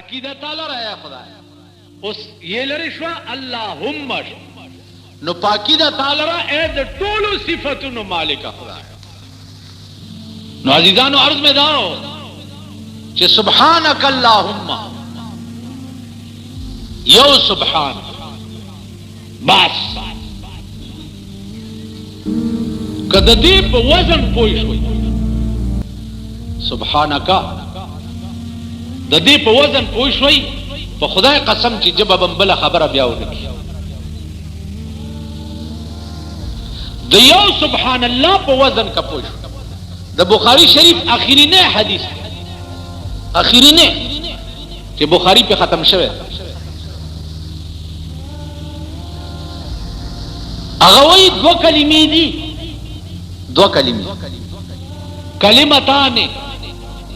پاکی دا تعالی رہا خدای اس یہ لرشوا اللہم نو پاکی دا تعالی رہا اے دا طولو صفتنو مالک خدای نو عزیزانو عرض میں داو چه سبحانک اللہم یو سبحان بس کد دی پا وزن پوئی شوئی سبحانکا د دې په وزن پوه شوي په خدای قسم چې جبه بمبله خبره بیا ونکړي د یو سبحان الله په وزن کا پوه شو د بخاری شریف اخرینه حدیث اخرینه چې بخاری په ختم شوه هغه وایي دو کلمې دي دو کلمې کلمتان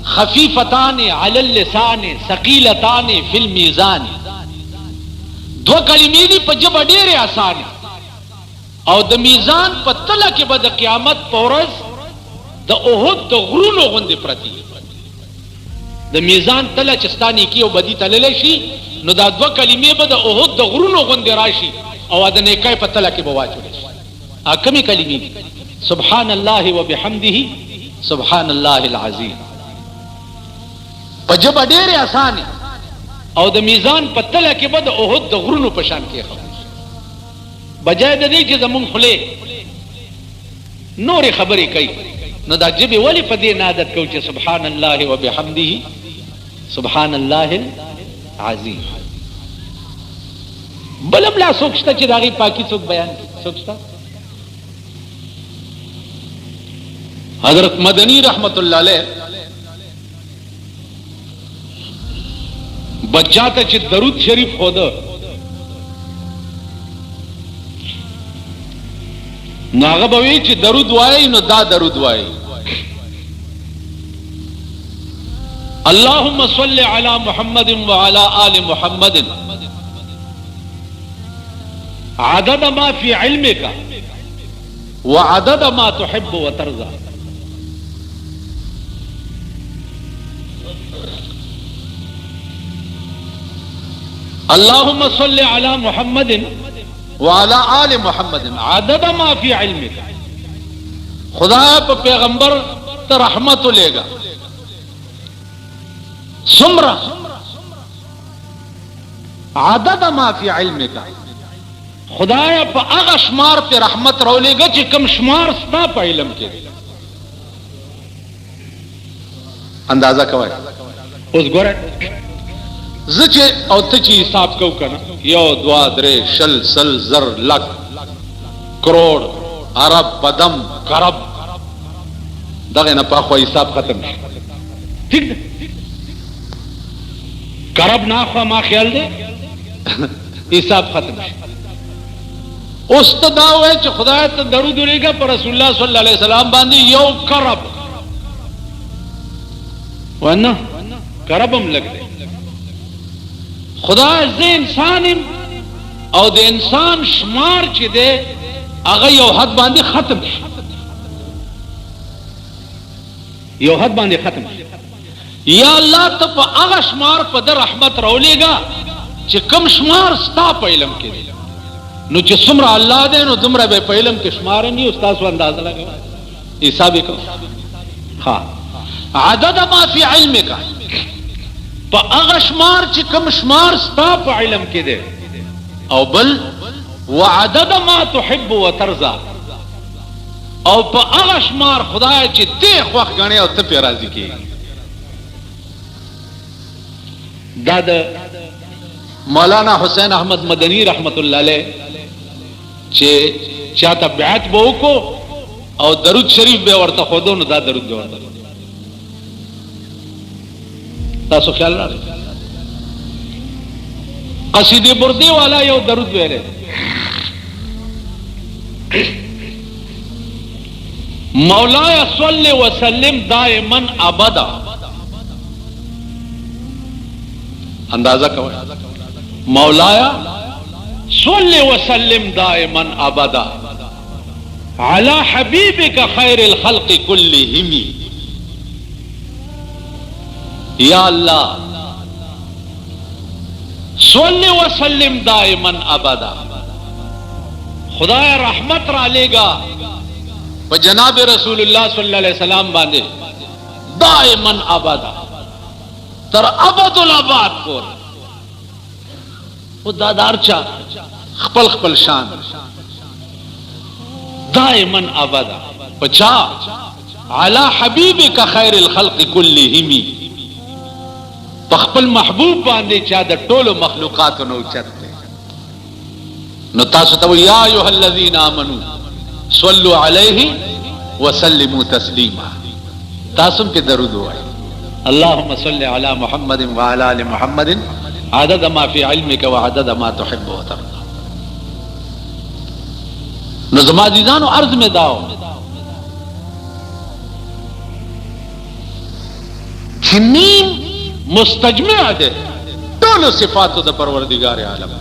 خفیفتان علی اللسان ثقیلتان فی المیزان دو کلمې دي په ژبه ډېرې اسانه او د میزان په تله کې به د قیامت په ورځ د احد د غرونو غوندې پرتې د میزان تله چې ستا نیکي او بدي تللی شي نو دا دوه کلمې به د احد د غرونو غوندې راشي او د نیکۍ په تله کې به واچولی شي کومې کلمې دي سبحان الله وبحمده سبحان الله العظیم په ژبه ډېرې اسانه او د میزان په تله کې به د احد د غرونو په شان کې بجای د دې چې زمونږ خولې نورې خبرې کوي نو دا ژبې ولې په دې نه عادت کوو چې سبحان الله وبحمده سبحان الله العظیم بل هم لا څوک شته چې د هغې پاکي څوک بیان کړي څوک شته حضرت مدنی رحمت اللہ علیہ بچہ تا چھ درود شریف خود نو آغا بوئی چھ درود وائی نو دا درود وائی اللہم صلی علی محمد وعلی آل محمد عدد ما فی علمک وعدد ما تحب وترضى اللہم صلی علی محمد وعلی آل محمد عدد ما فی علمک خدا پا پیغمبر تا رحمت لے گا سمرہ عدد ما فی علمک خدا پا اغا شمار پہ رحمت رو لے گا چی کم شمار ستا پا علم کے اندازہ کوئی اس گورے زچے او تچی حساب کو کنا یو دوا درے شل سل زر لک کروڑ عرب بدم کرب دغه نه پاخو حساب ختم شي ٹھیک ده کرب نه خو ما خیال ده حساب ختم شي اوس ته دا وای چې خدای ته درود ورېګه پر رسول الله صلی الله علیه وسلم باندې یو کرب ونه کربم لګ خدا زه انسانم او د انسان شمار چې ده هغه یو حد باندې ختم شي یو حد باندې ختم شي یا الله ته په هغه شمار په در رحمت راولېګا چې کم شمار ستا په علم کې دی نو چې څومره الله دی نو دومره به په علم کې شمار نه او تاسو اندازه لګوئ حساب وکړئ ها عدد ما فی علمک پا اغا شمار چی کم شمار ستا پا علم کی دے او بل وعدد ما تحب و ترزا او پا اغا شمار خدای چی تیخ وقت گانے او تپی رازی کی داد مولانا حسین احمد مدنی رحمت اللہ علیہ چی چاہتا بیعت بہو کو او درود شریف بے ورطا خودو نو دا درود بے ورطا تاسو خیال را رہے قصید بردی والا یو درود ویلے مولایا صلی وسلم دائما ابدا اندازہ کوئی مولایا صلی وسلم دائما ابدا علی حبیبک خیر الخلق کلہم یا اللہ सल्ले व सल्लिम दाइमन अबदा, खुदाया रहमत रा लेगा व जनाब रसूलुल्लाह सल्लल्लाहु अलैहि वसल्लम बांधे दाइमन अबदा, तर अबदुल आबाद को वो दादार चा खपल खपल शान दाइमन अबदा पचा अला हबीब का खैर खल्क कुल्लिहिमी, पखपल महबूब बांधे चा द टोलो मखलूकात नो चरते नो तासु तब या अय्युहल्लज़ीना आमनू सल्लु अलैहि व सल्लिमू तस्लीमा, तासुम के दरूद हुआ अल्लाहुम्मा सल्लि अला मुहम्मदिन व अला आलि मुहम्मदिन अदद मा फी इल्मिका व अदद मा तुहिब्बु व तर्दा। नज़माजीजान अर्ज में दाओ जिन्नी मुस्तजमे आदे टोलो सिफात द परवरदिगार आलम,